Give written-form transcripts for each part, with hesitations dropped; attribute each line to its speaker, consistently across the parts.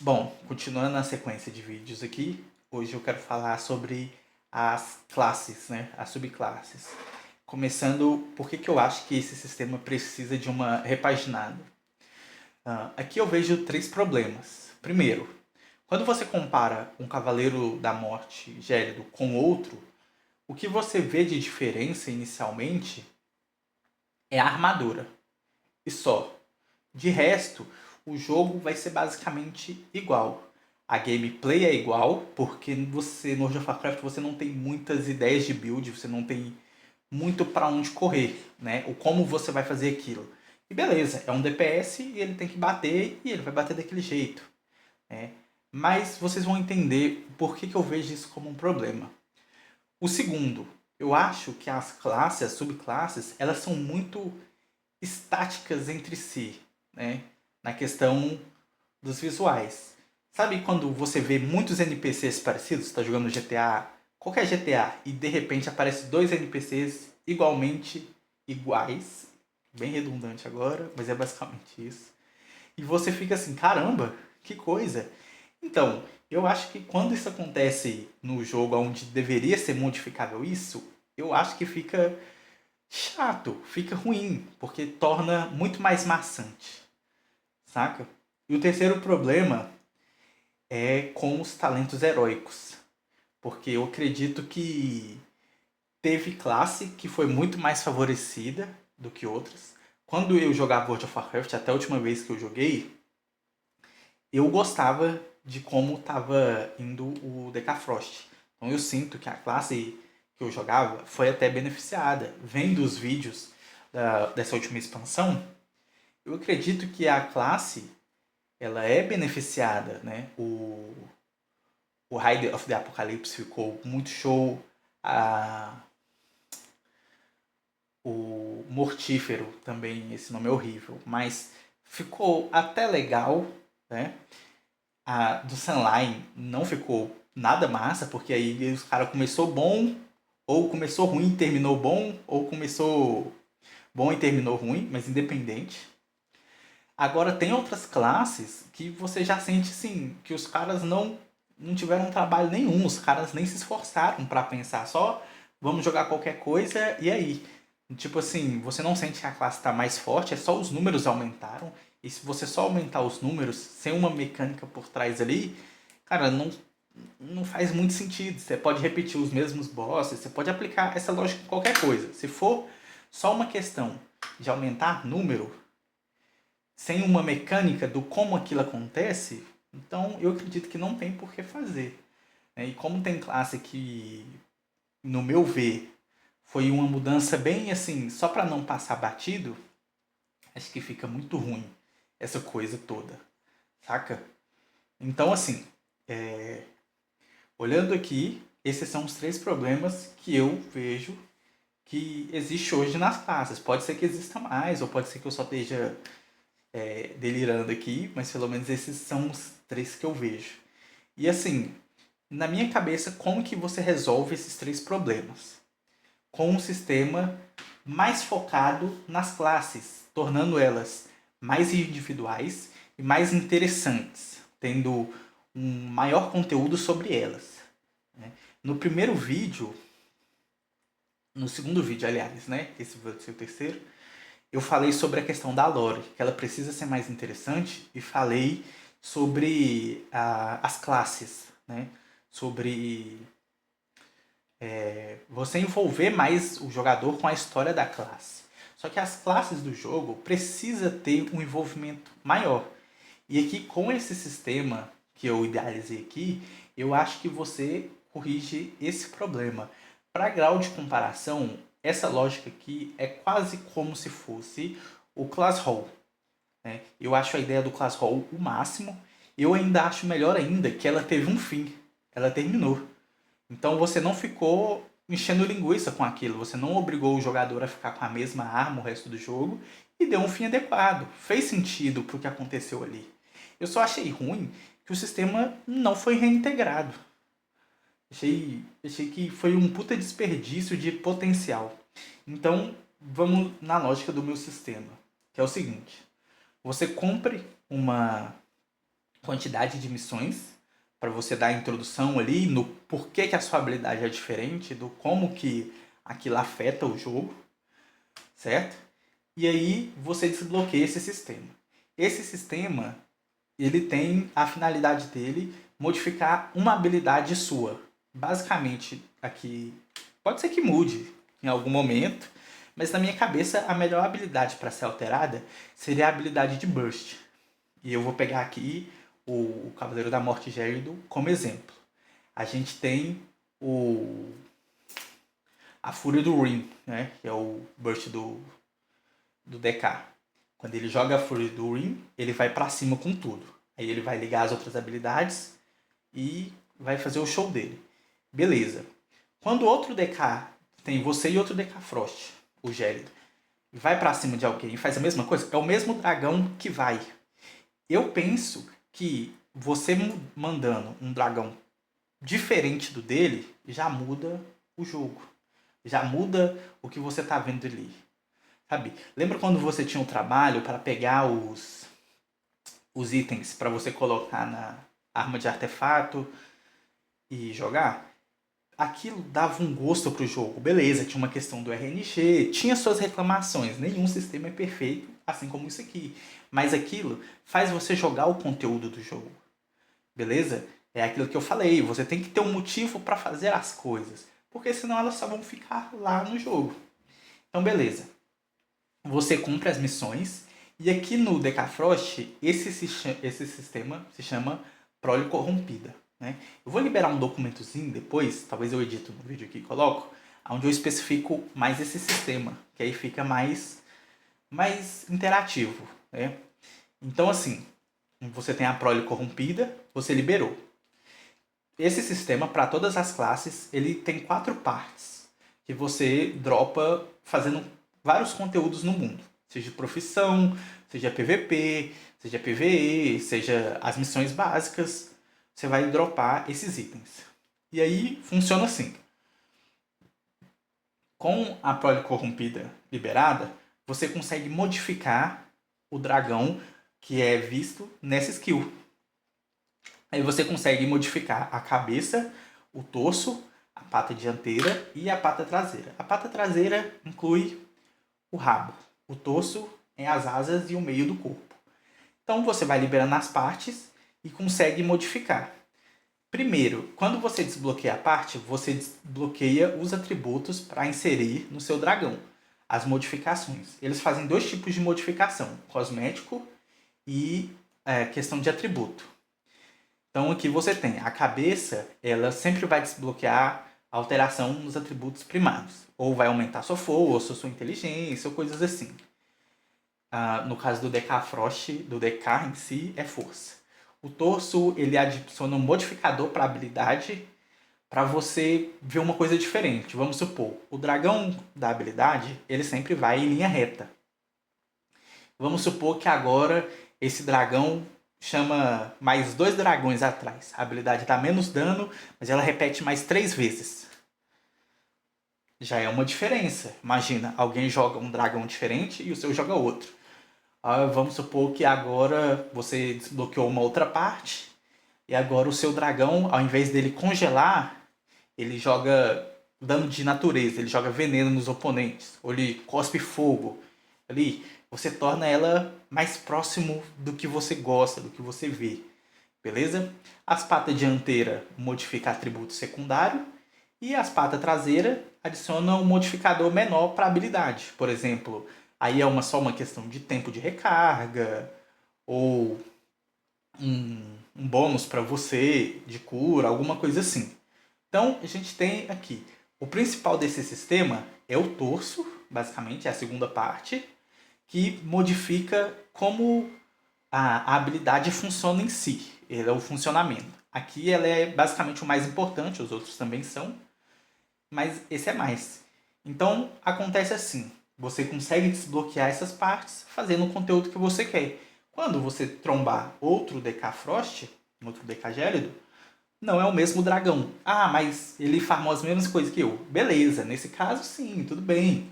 Speaker 1: Bom, continuando na sequência de vídeos aqui, hoje eu quero falar sobre as classes, né? As subclasses. Começando, por que eu acho que esse sistema precisa de uma repaginada? Aqui eu vejo três problemas. Primeiro, quando você compara um Cavaleiro da Morte gélido com outro, o que você vê de diferença inicialmente é a armadura. E só. De resto, o jogo vai ser basicamente igual. A gameplay é igual, porque você no World of Warcraft você não tem muitas ideias de build, você não tem muito para onde correr, né? O como você vai fazer aquilo. E beleza, é um DPS e ele tem que bater e ele vai bater daquele jeito, né? Mas vocês vão entender por que eu vejo isso como um problema. O segundo, eu acho que as classes, as subclasses, elas são muito estáticas entre si, né? Na questão dos visuais. Sabe quando você vê muitos NPCs parecidos, está jogando GTA, qualquer GTA, e de repente aparece dois NPCs igualmente iguais, bem redundante agora, mas é basicamente isso. E você fica assim, caramba, que coisa. Então, eu acho que quando isso acontece no jogo onde deveria ser modificável isso, eu acho que fica chato, fica ruim, porque torna muito mais maçante, saca? E o terceiro problema é com os talentos heróicos, porque eu acredito que teve classe que foi muito mais favorecida do que outras. Quando eu jogava World of Warcraft, até a última vez que eu joguei, eu gostava de como estava indo o Decafrost. Então eu sinto que a classe que eu jogava foi até beneficiada. Vendo os vídeos dessa última expansão, eu acredito que a classe ela é beneficiada, né? O Rider of the Apocalypse ficou muito show. O Mortífero também, esse nome é horrível, mas ficou até legal, né? A do Sunline não ficou nada massa, porque aí os caras começou bom, ou começou ruim e terminou bom, ou começou bom e terminou ruim, mas independente. Agora tem outras classes que você já sente assim, que os caras não tiveram trabalho nenhum, os caras nem se esforçaram para pensar, só vamos jogar qualquer coisa e aí. Tipo assim, você não sente que a classe está mais forte, é só os números aumentaram. E se você só aumentar os números sem uma mecânica por trás ali, cara, não faz muito sentido. Você pode repetir os mesmos bosses, você pode aplicar essa lógica em qualquer coisa. Se for só uma questão de aumentar número, sem uma mecânica do como aquilo acontece, então eu acredito que não tem por que fazer, né? E como tem classe que, no meu ver, foi uma mudança bem assim, só para não passar batido, acho que fica muito ruim essa coisa toda, saca? Então, assim, olhando aqui, esses são os três problemas que eu vejo que existe hoje nas classes. Pode ser que exista mais, ou pode ser que eu só esteja delirando aqui, mas pelo menos esses são os três que eu vejo. E assim, na minha cabeça, como que você resolve esses três problemas? Com um sistema mais focado nas classes, tornando elas mais individuais e mais interessantes, tendo um maior conteúdo sobre elas, né? No primeiro vídeo, no segundo vídeo, aliás, né? Esse vai ser o terceiro. Eu falei sobre a questão da lore, que ela precisa ser mais interessante, e falei sobre as classes, né? Sobre você envolver mais o jogador com a história da classe. Só que as classes do jogo precisa ter um envolvimento maior. E aqui com esse sistema que eu idealizei aqui, eu acho que você corrige esse problema. Para grau de comparação, essa lógica aqui é quase como se fosse o Class Roll, né? Eu acho a ideia do Class Roll o máximo. Eu ainda acho melhor ainda que ela teve um fim. Ela terminou. Então você não ficou enchendo linguiça com aquilo. Você não obrigou o jogador a ficar com a mesma arma o resto do jogo e deu um fim adequado. Fez sentido pro que aconteceu ali. Eu só achei ruim que o sistema não foi reintegrado. Achei que foi um puta desperdício de potencial. Então, vamos na lógica do meu sistema, que é o seguinte: você compre uma quantidade de missões para você dar a introdução ali no porquê que a sua habilidade é diferente, do como que aquilo afeta o jogo, certo? E aí você desbloqueia esse sistema. Esse sistema, ele tem a finalidade dele modificar uma habilidade sua. Basicamente, aqui pode ser que mude em algum momento, mas na minha cabeça a melhor habilidade para ser alterada seria a habilidade de Burst. E eu vou pegar aqui o Cavaleiro da Morte Gélido como exemplo. A gente tem a Fúria do Rim, né? Que é o Burst do DK. Quando ele joga a Fúria do Rim, ele vai pra cima com tudo. Aí ele vai ligar as outras habilidades e vai fazer o show dele. Beleza. Quando outro DK, tem você e outro DK Frost, o Gélido, vai pra cima de alguém e faz a mesma coisa, é o mesmo dragão que vai. Eu penso que você mandando um dragão diferente do dele já muda o jogo. Já muda o que você tá vendo ali. Sabe? Lembra quando você tinha um trabalho para pegar os itens para você colocar na arma de artefato e jogar? Aquilo dava um gosto pro jogo. Beleza, tinha uma questão do RNG, tinha suas reclamações. Nenhum sistema é perfeito, assim como isso aqui. Mas aquilo faz você jogar o conteúdo do jogo. Beleza? É aquilo que eu falei. Você tem que ter um motivo para fazer as coisas. Porque senão elas só vão ficar lá no jogo. Então, beleza. Você cumpre as missões. E aqui no Decafrost, esse sistema se chama Prole Corrompida. Né? Eu vou liberar um documentozinho depois, talvez eu edito no vídeo aqui e coloco, onde eu especifico mais esse sistema, que aí fica mais interativo. Né? Então, assim, você tem a Prole Corrompida, você liberou. Esse sistema, para todas as classes, ele tem 4 partes, que você dropa fazendo vários conteúdos no mundo. Seja profissão, seja PVP, seja PVE, seja as missões básicas. Você vai dropar esses itens. E aí funciona assim. Com a Prole Corrompida liberada, você consegue modificar o dragão que é visto nessa skill. Aí você consegue modificar a cabeça, o torso, a pata dianteira e a pata traseira. A pata traseira inclui o rabo. O torso é as asas e o meio do corpo. Então você vai liberando as partes e consegue modificar. Primeiro, quando você desbloqueia a parte, você desbloqueia os atributos para inserir no seu dragão. As modificações. Eles fazem 2 tipos de modificação: cosmético e questão de atributo. Então aqui você tem a cabeça, ela sempre vai desbloquear a alteração nos atributos primários. Ou vai aumentar sua força, sua inteligência, ou coisas assim. No caso do DK Frost, do DK em si, é força. O torso, ele adiciona um modificador para a habilidade para você ver uma coisa diferente. Vamos supor, o dragão da habilidade, ele sempre vai em linha reta. Vamos supor que agora esse dragão chama mais 2 dragões atrás. A habilidade dá menos dano, mas ela repete mais 3 vezes. Já é uma diferença. Imagina, alguém joga um dragão diferente e o seu joga outro. Vamos supor que agora você desbloqueou uma outra parte e agora o seu dragão, ao invés dele congelar, ele joga dano de natureza, ele joga veneno nos oponentes, ou ele cospe fogo. Ali, você torna ela mais próximo do que você gosta, do que você vê. Beleza? As patas dianteiras modificam atributo secundário e as patas traseiras adicionam um modificador menor para a habilidade. Por exemplo, aí é só uma questão de tempo de recarga ou um bônus para você de cura, alguma coisa assim. Então, a gente tem aqui, o principal desse sistema é o torso, basicamente, é a segunda parte, que modifica como a habilidade funciona em si, é o funcionamento. Aqui ela é basicamente o mais importante, os outros também são, mas esse é mais. Então, acontece assim, você consegue desbloquear essas partes fazendo o conteúdo que você quer. Quando você trombar outro DK Frost, outro DK Gélido, não é o mesmo dragão. Mas ele farmou as mesmas coisas que eu. Beleza, nesse caso sim, tudo bem.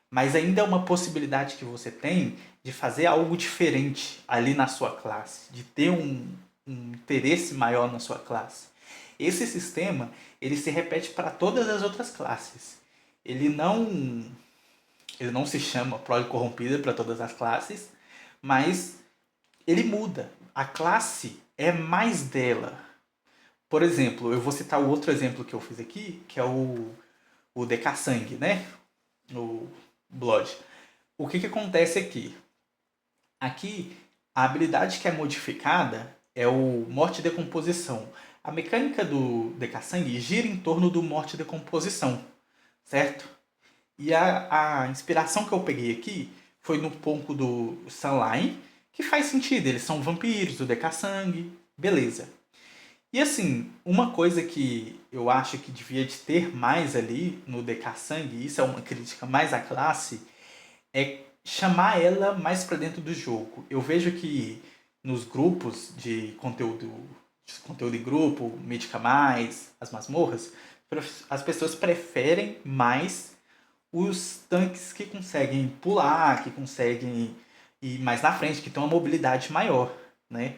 Speaker 1: Mas ainda é uma possibilidade que você tem de fazer algo diferente ali na sua classe. De ter um interesse maior na sua classe. Esse sistema, ele se repete para todas as outras classes. Ele não se chama prole corrompida para todas as classes, mas ele muda. A classe é mais dela. Por exemplo, eu vou citar o outro exemplo que eu fiz aqui, que é o DK Sangue, né? O Blood. O que acontece aqui? Aqui, a habilidade que é modificada é o Morte e Decomposição. A mecânica do DK Sangue gira em torno do Morte e Decomposição, certo? E a inspiração que eu peguei aqui foi no ponto do Sunline, que faz sentido, eles são vampiros, do DK Sangue, beleza. E assim, uma coisa que eu acho que devia de ter mais ali no DK Sangue, e isso é uma crítica mais à classe, é chamar ela mais para dentro do jogo. Eu vejo que nos grupos de conteúdo em grupo, Mítica Mais, as masmorras, as pessoas preferem mais os tanques que conseguem pular, que conseguem ir mais na frente, que têm uma mobilidade maior, né?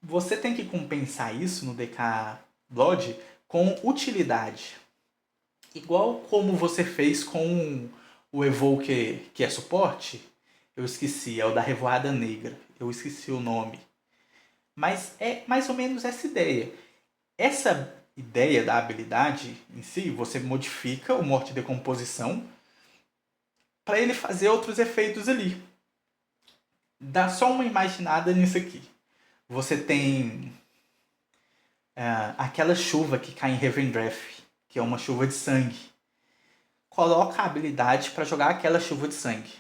Speaker 1: Você tem que compensar isso no DK Blood com utilidade. Igual como você fez com o Evoker, que é suporte, eu esqueci, é o da Revoada Negra, eu esqueci o nome. Mas é mais ou menos essa ideia. Essa ideia da habilidade em si, você modifica o Morte e Decomposição para ele fazer outros efeitos ali. Dá só uma imaginada nisso aqui. Você tem aquela chuva que cai em Revendreth, que é uma chuva de sangue. Coloca a habilidade para jogar aquela chuva de sangue.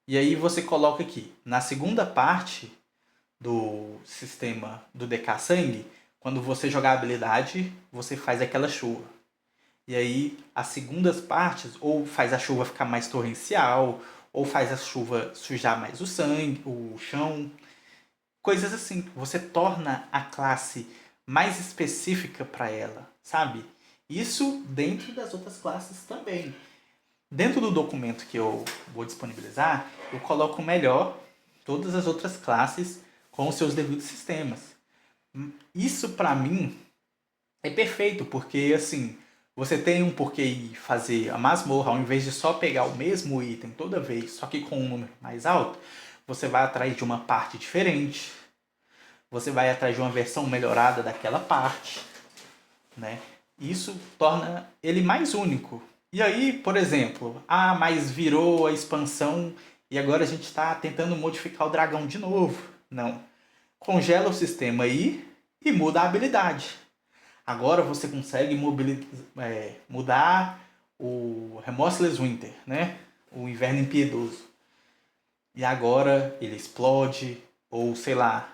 Speaker 1: E aí você coloca aqui, na segunda parte do sistema do DK Sangue, quando você jogar a habilidade, você faz aquela chuva. E aí as segundas partes, ou faz a chuva ficar mais torrencial, ou faz a chuva sujar mais o sangue, o chão. Coisas assim. Você torna a classe mais específica para ela, sabe? Isso dentro das outras classes também. Dentro do documento que eu vou disponibilizar, eu coloco melhor todas as outras classes com os seus devidos sistemas. Isso para mim é perfeito, porque assim, você tem um porquê ir fazer a masmorra, ao invés de só pegar o mesmo item toda vez, só que com um número mais alto, você vai atrás de uma parte diferente, você vai atrás de uma versão melhorada daquela parte, né? Isso torna ele mais único. E aí, por exemplo, mas virou a expansão e agora a gente está tentando modificar o dragão de novo. Não. Congela o sistema aí e muda a habilidade. Agora você consegue mudar o Remorseless Winter, né? O Inverno Impiedoso. E agora ele explode, ou sei lá,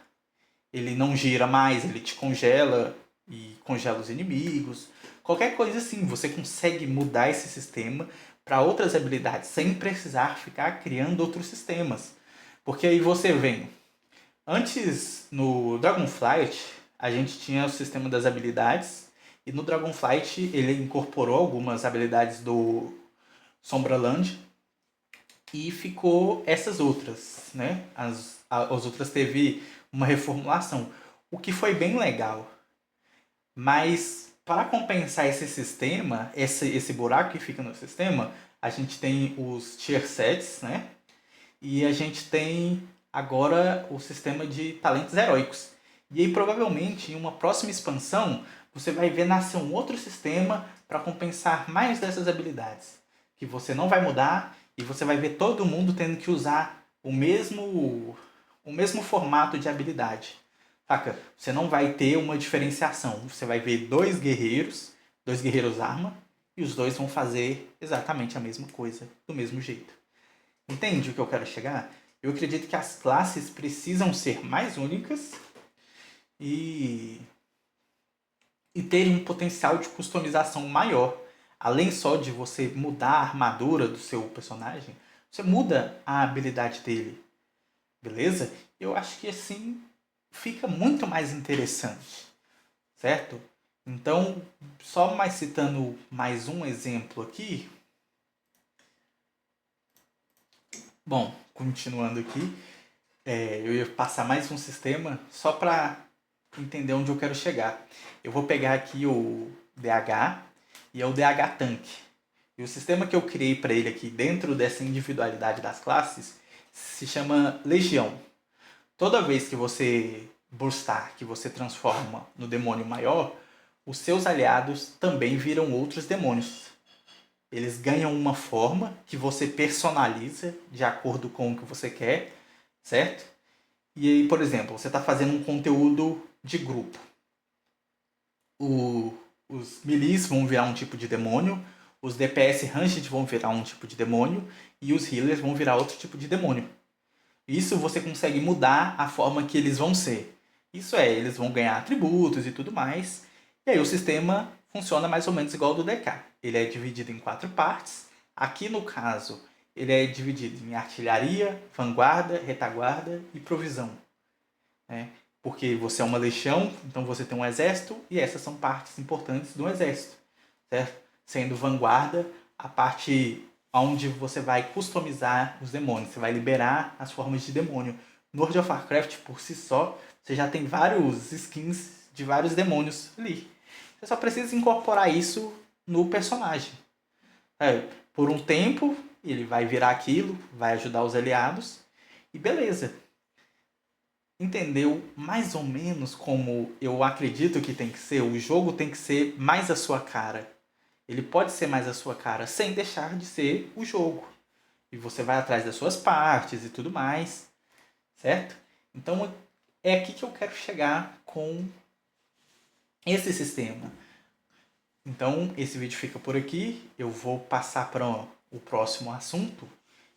Speaker 1: ele não gira mais, ele te congela e congela os inimigos. Qualquer coisa assim, você consegue mudar esse sistema para outras habilidades sem precisar ficar criando outros sistemas. Porque aí você vem. Antes, no Dragonflight, a gente tinha o sistema das habilidades. E no Dragonflight ele incorporou algumas habilidades do Sombraland. E ficou essas outras, né? As outras teve uma reformulação. O que foi bem legal. Mas para compensar esse sistema, esse buraco que fica no sistema, a gente tem os tier sets, né? E a gente tem agora o sistema de talentos heróicos. E aí provavelmente em uma próxima expansão você vai ver nascer um outro sistema para compensar mais dessas habilidades. Que você não vai mudar e você vai ver todo mundo tendo que usar o mesmo formato de habilidade. Saca? Você não vai ter uma diferenciação. Você vai ver dois guerreiros arma, e os dois vão fazer exatamente a mesma coisa, do mesmo jeito. Entende o que eu quero chegar? Eu acredito que as classes precisam ser mais únicas e terem um potencial de customização maior. Além só de você mudar a armadura do seu personagem, você muda a habilidade dele. Beleza? Eu acho que assim fica muito mais interessante, certo? Então, só mais citando mais um exemplo aqui. Bom, continuando aqui. eu ia passar mais um sistema só para entender onde eu quero chegar. Eu vou pegar aqui o DH e é o DH Tank. E o sistema que eu criei para ele aqui dentro dessa individualidade das classes se chama Legião. Toda vez que você burstar, que você transforma no demônio maior, os seus aliados também viram outros demônios. Eles ganham uma forma que você personaliza de acordo com o que você quer, certo? E aí, por exemplo, você está fazendo um conteúdo de grupo. Os milis vão virar um tipo de demônio, os DPS Ranged vão virar um tipo de demônio e os healers vão virar outro tipo de demônio. Isso você consegue mudar a forma que eles vão ser. Isso é, eles vão ganhar atributos e tudo mais. E aí o sistema funciona mais ou menos igual ao do DK. Ele é dividido em 4 partes. Aqui no caso, ele é dividido em artilharia, vanguarda, retaguarda e provisão. Né? Porque você é uma legião, então você tem um exército e essas são partes importantes do exército. Certo? Sendo vanguarda a parte onde você vai customizar os demônios, você vai liberar as formas de demônio. No World of Warcraft, por si só, você já tem vários skins de vários demônios ali. Você só precisa incorporar isso no personagem. Por um tempo, ele vai virar aquilo, vai ajudar os aliados, e beleza. Entendeu mais ou menos como eu acredito que tem que ser? O jogo tem que ser mais a sua cara. Ele pode ser mais a sua cara sem deixar de ser o jogo. E você vai atrás das suas partes e tudo mais, certo? Então é aqui que eu quero chegar com esse sistema. Então esse vídeo fica por aqui. Eu vou passar para o próximo assunto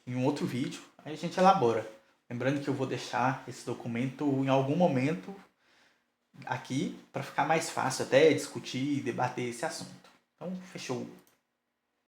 Speaker 1: em um outro vídeo. Aí a gente elabora. Lembrando que eu vou deixar esse documento em algum momento aqui para ficar mais fácil até discutir e debater esse assunto. Então, fechou.